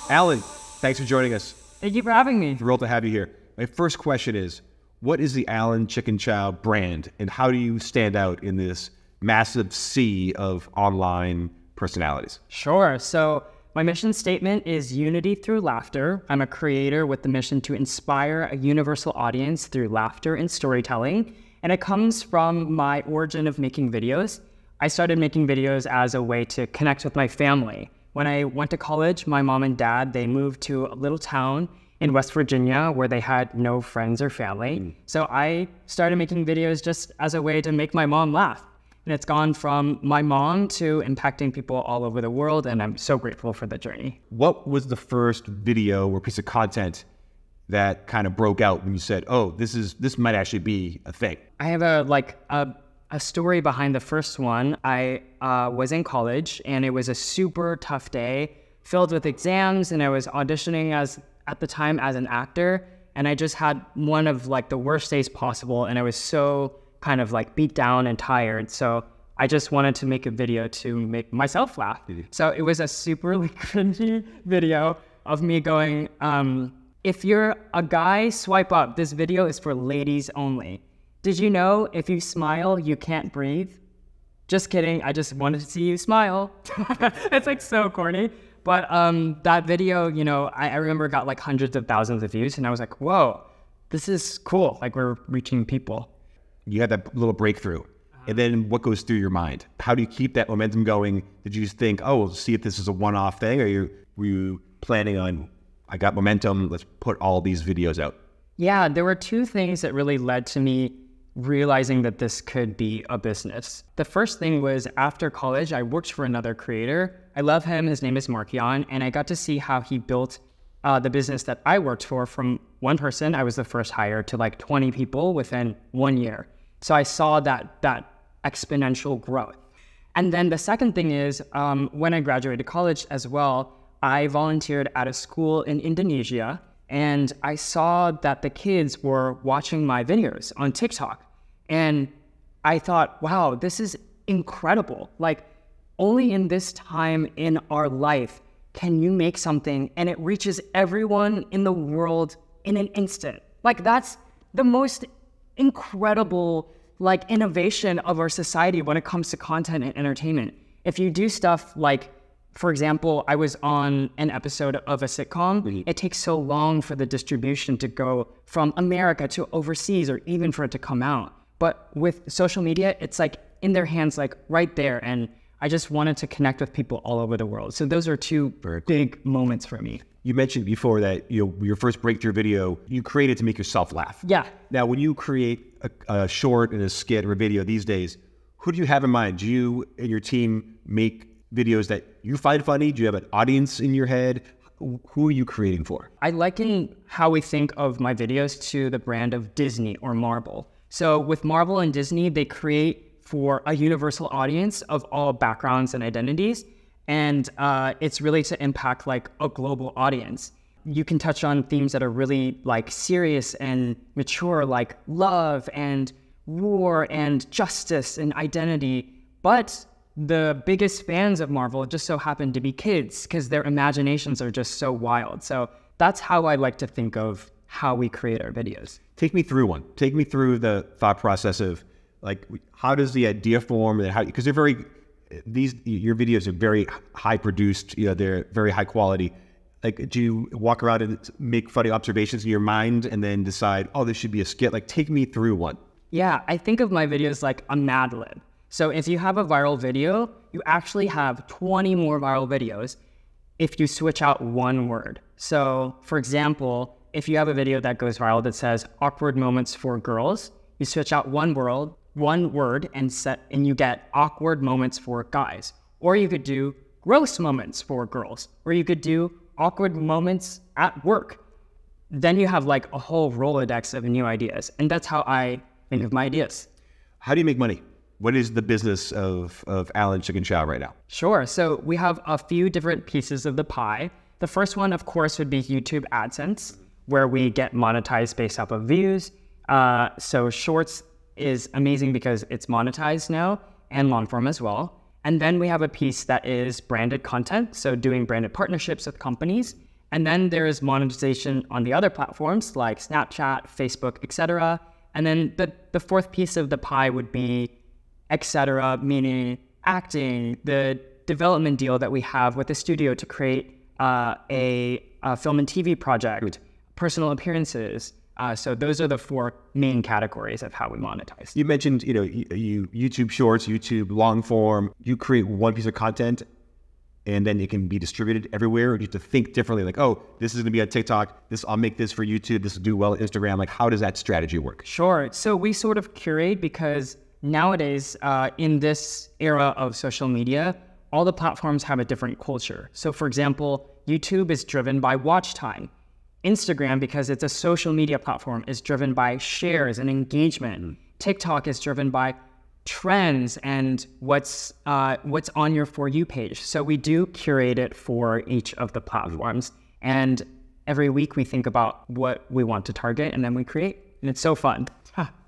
Alan, thanks for joining us. Thank you for having me. Thrilled to have you here. My first question is, what is the Alan Chikin Chow brand, and how do you stand out in this massive sea of online personalities? Sure. So my mission statement is unity through laughter. I'm a creator with the mission to inspire a universal audience through laughter and storytelling. And it comes from my origin of making videos. I started making videos as a way to connect with my family. When I went to college, my mom and dad, they moved to a little town in West Virginia where they had no friends or family. So I started making videos just as a way to make my mom laugh. And it's gone from my mom to impacting people all over the world, and I'm so grateful for the journey. What was the first video or piece of content that kind of broke out when you said, oh, this might actually be a thing? I have a story behind the first one. I was in college, and it was a super tough day filled with exams, and I was auditioning at the time as an actor, and I just had one of the worst days possible, and I was so kind of beat down and tired. So I just wanted to make a video to make myself laugh. So it was a super cringy video of me going, if you're a guy, swipe up. This video is for ladies only. Did you know if you smile, you can't breathe? Just kidding. I just wanted to see you smile. It's so corny. But that video, I remember got hundreds of thousands of views, and I was like, whoa, this is cool. We're reaching people. You had that little breakthrough. And then what goes through your mind? How do you keep that momentum going? Did you just think, oh, we'll see if this is a one-off thing? Or were you planning on, I got momentum, let's put all these videos out? Yeah, there were two things that really led to me realizing that this could be a business. The first thing was after college, I worked for another creator. I love him. His name is Markian. And I got to see how he built the business that I worked for from one person. I was the first hire to 20 people within 1 year. So I saw that exponential growth. And then the second thing is when I graduated college as well, I volunteered at a school in Indonesia, and I saw that the kids were watching my videos on TikTok. And I thought, wow, this is incredible. Only in this time in our life can you make something and it reaches everyone in the world in an instant. That's the most incredible innovation of our society when it comes to content and entertainment. If you do stuff for example, I was on an episode of a sitcom. It takes so long for the distribution to go from America to overseas, or even for it to come out. But with social media, it's in their hands, right there. And I just wanted to connect with people all over the world. So those are two big moments for me. You mentioned before that your first breakthrough video, you created to make yourself laugh. Yeah. Now, when you create a short and a skit or a video these days, who do you have in mind? Do you and your team make videos that you find funny? Do you have an audience in your head? Who are you creating for? I liken how we think of my videos to the brand of Disney or Marvel. So with Marvel and Disney, they create for a universal audience of all backgrounds and identities. And it's really to impact a global audience. You can touch on themes that are really serious and mature, like love and war and justice and identity. But the biggest fans of Marvel just so happen to be kids because their imaginations are just so wild. So that's how I like to think of how we create our videos. Take me through one. Take me through the thought process of how does the idea form, and how, because your videos are very high produced, they're very high quality. Do you walk around and make funny observations in your mind and then decide, oh, this should be a skit? Take me through one. Yeah, I think of my videos like a Mad-Lib. So if you have a viral video, you actually have 20 more viral videos if you switch out one word. So for example, if you have a video that goes viral that says awkward moments for girls, you switch out one word and you get awkward moments for guys. Or you could do gross moments for girls, or you could do awkward moments at work. Then you have a whole Rolodex of new ideas. And that's how I think of my ideas. How do you make money? What is the business of Alan Chikin Chow right now? Sure. So we have a few different pieces of the pie. The first one, of course, would be YouTube AdSense, where we get monetized based off of views. So Shorts is amazing because it's monetized now, and long form as well. And then we have a piece that is branded content, so doing branded partnerships with companies. And then there's monetization on the other platforms like Snapchat, Facebook, etc. And then the fourth piece of the pie would be etc., meaning acting, the development deal that we have with the studio to create a film and TV project, personal appearances. So those are the four main categories of how we monetize. You mentioned, you YouTube Shorts, YouTube long form. You create one piece of content, and then it can be distributed everywhere. Or you have to think differently, like, oh, this is going to be on TikTok. I'll make this for YouTube. This will do well on Instagram. Like, how does that strategy work? Sure. So we sort of curate because nowadays, in this era of social media, all the platforms have a different culture. So for example, YouTube is driven by watch time. Instagram, because it's a social media platform, is driven by shares and engagement. TikTok is driven by trends and what's on your For You page. So we do curate it for each of the platforms. And every week we think about what we want to target, and then we create. And it's so fun.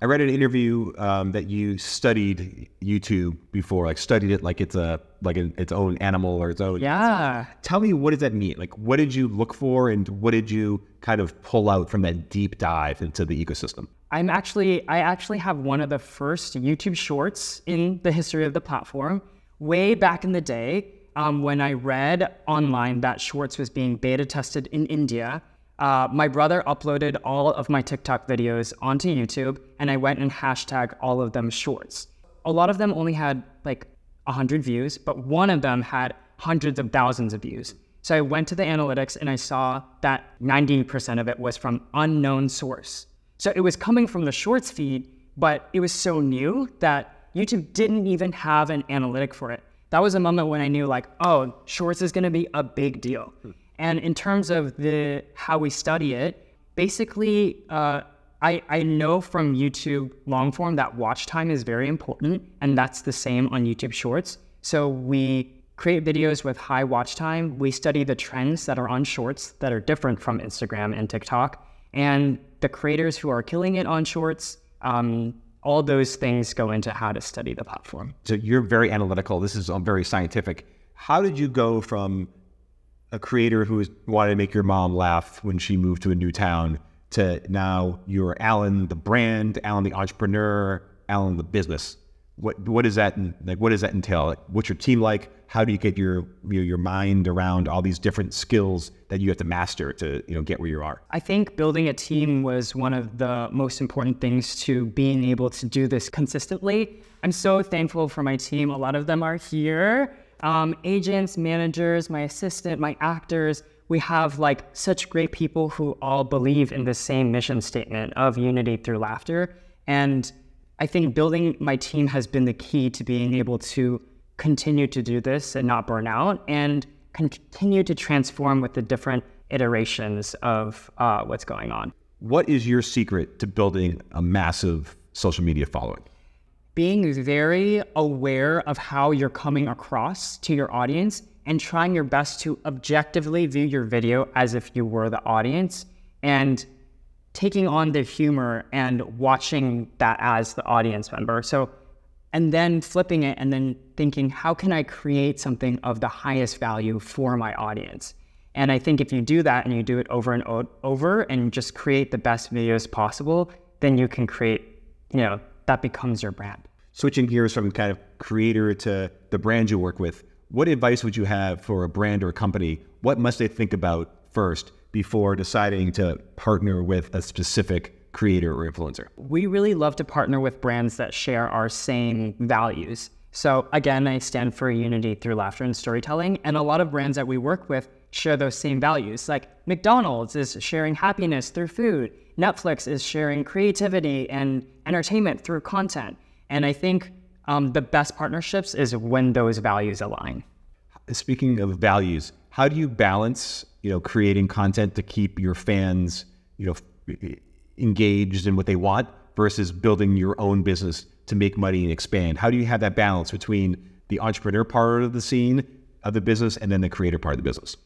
I read an interview that you studied YouTube before, like studied it like it's its own animal or its own. Yeah. Tell me, what does that mean? Like, what did you look for, and what did you kind of pull out from that deep dive into the ecosystem? I actually have one of the first YouTube Shorts in the history of the platform. Way back in the day, when I read online that Shorts was being beta tested in India, my brother uploaded all of my TikTok videos onto YouTube, and I went and hashtagged all of them Shorts. A lot of them only had like 100 views, but one of them had hundreds of thousands of views. So I went to the analytics and I saw that 90% of it was from unknown source. So it was coming from the Shorts feed, but it was so new that YouTube didn't even have an analytic for it. That was a moment when I knew, like, oh, Shorts is gonna be a big deal. And in terms of how we study it, basically, I know from YouTube long form that watch time is very important, and that's the same on YouTube Shorts. So we create videos with high watch time. We study the trends that are on Shorts that are different from Instagram and TikTok, and the creators who are killing it on Shorts. All those things go into how to study the platform. So you're very analytical. This is very scientific. How did you go from a creator who wanted to make your mom laugh when she moved to a new town to now you're Alan the brand, Alan the entrepreneur, Alan the business? What does that entail? Like, what's your team like? How do you get your mind around all these different skills that you have to master to get where you are? I think building a team was one of the most important things to being able to do this consistently. I'm so thankful for my team. A lot of them are here. Agents, managers, my assistant, my actors. We have like such great people who all believe in the same mission statement of unity through laughter. And I think building my team has been the key to being able to continue to do this and not burn out, and continue to transform with the different iterations of what's going on. What is your secret to building a massive social media following? Being very aware of how you're coming across to your audience and trying your best to objectively view your video as if you were the audience, and taking on the humor and watching that as the audience member. And then flipping it and then thinking, how can I create something of the highest value for my audience? And I think if you do that and you do it over and over and just create the best videos possible, then you can create, that becomes your brand. Switching gears from kind of creator to the brand you work with, what advice would you have for a brand or a company? What must they think about first before deciding to partner with a specific creator or influencer? We really love to partner with brands that share our same values. So again, I stand for unity through laughter and storytelling, and a lot of brands that we work with share those same values. Like McDonald's is sharing happiness through food. Netflix is sharing creativity and entertainment through content. And I think the best partnerships is when those values align. Speaking of values, how do you balance, creating content to keep your fans, engaged in what they want versus building your own business to make money and expand? How do you have that balance between the entrepreneur part of the scene of the business and then the creator part of the business?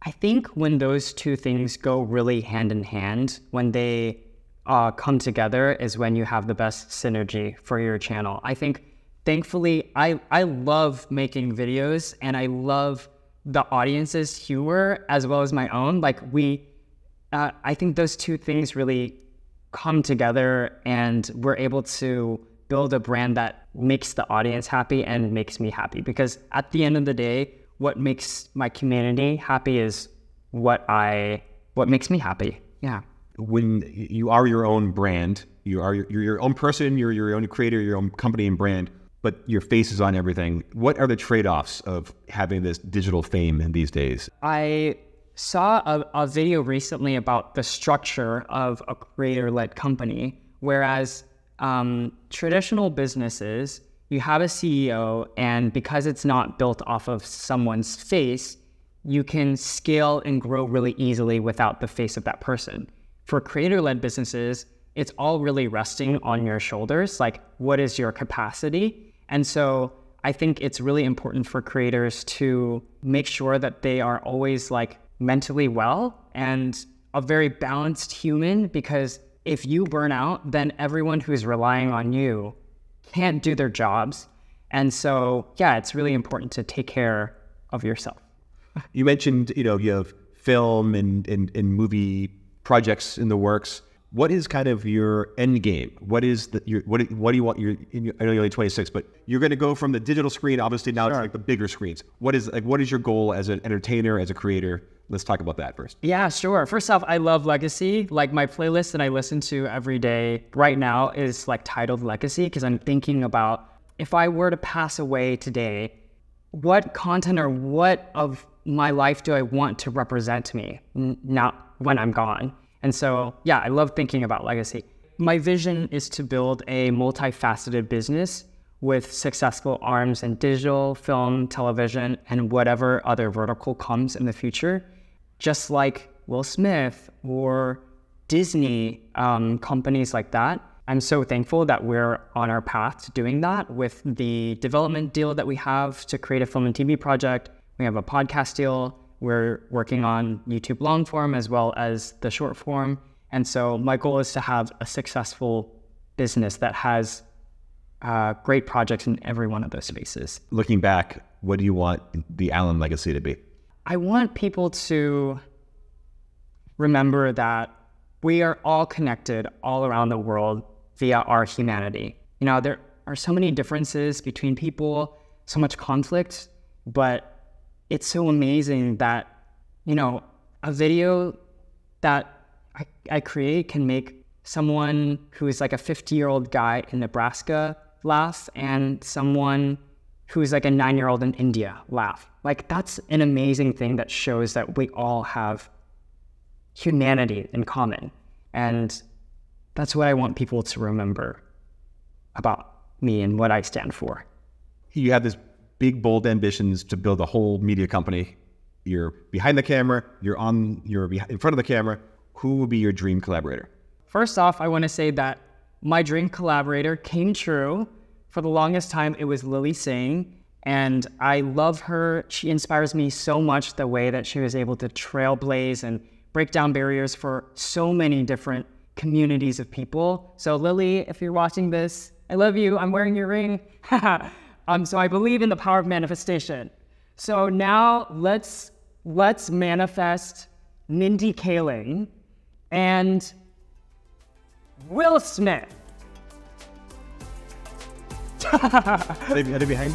I think when those two things go really hand in hand, when they come together, is when you have the best synergy for your channel. I think, thankfully, I love making videos, and I love the audience's humor as well as my own. Like I think those two things really come together, and we're able to build a brand that makes the audience happy and makes me happy. Because at the end of the day, what makes my community happy is what makes me happy. Yeah. When you are your own brand, you're your own person, you're your own creator, your own company and brand, but your face is on everything. What are the trade-offs of having this digital fame in these days? I saw a video recently about the structure of a creator-led company, whereas traditional businesses, you have a CEO, and because it's not built off of someone's face, you can scale and grow really easily without the face of that person. For creator-led businesses, it's all really resting on your shoulders. Like, what is your capacity? And so I think it's really important for creators to make sure that they are always like mentally well and a very balanced human, because if you burn out, then everyone who's relying on you can't do their jobs. And so, yeah, it's really important to take care of yourself. You mentioned, you have film and movie projects in the works. What is kind of your end game? What do you want? I know you're only 26, but you're going to go from the digital screen, obviously now to like the bigger screens. What is your goal as an entertainer, as a creator? Let's talk about that first. Yeah, sure. First off, I love Legacy. Like, my playlist that I listen to every day right now is like titled Legacy, because I'm thinking about, if I were to pass away today, what content or what of my life do I want to represent me now when I'm gone? And so, yeah, I love thinking about legacy. My vision is to build a multifaceted business with successful arms in digital, film, television, and whatever other vertical comes in the future. Just like Will Smith or Disney, companies like that. I'm so thankful that we're on our path to doing that with the development deal that we have to create a film and TV project. We have a podcast deal. We're working on YouTube long form as well as the short form. And so my goal is to have a successful business that has great projects in every one of those spaces. Looking back, what do you want the Allen legacy to be? I want people to remember that we are all connected all around the world via our humanity. There are so many differences between people, so much conflict, but it's so amazing that, a video that I create can make someone who is like a 50-year-old guy in Nebraska laugh, and someone who's like a 9-year-old in India laugh. Like, that's an amazing thing that shows that we all have humanity in common. And that's what I want people to remember about me and what I stand for. You have this big, bold ambitions to build a whole media company. You're behind the camera, you're in front of the camera. Who will be your dream collaborator? First off, I want to say that my dream collaborator came true. For the longest time, it was Lily Singh, and I love her. She inspires me so much, the way that she was able to trailblaze and break down barriers for so many different communities of people. So Lily, if you're watching this, I love you. I'm wearing your ring. So I believe in the power of manifestation. So now let's manifest Mindy Kaling and Will Smith. Are they behind?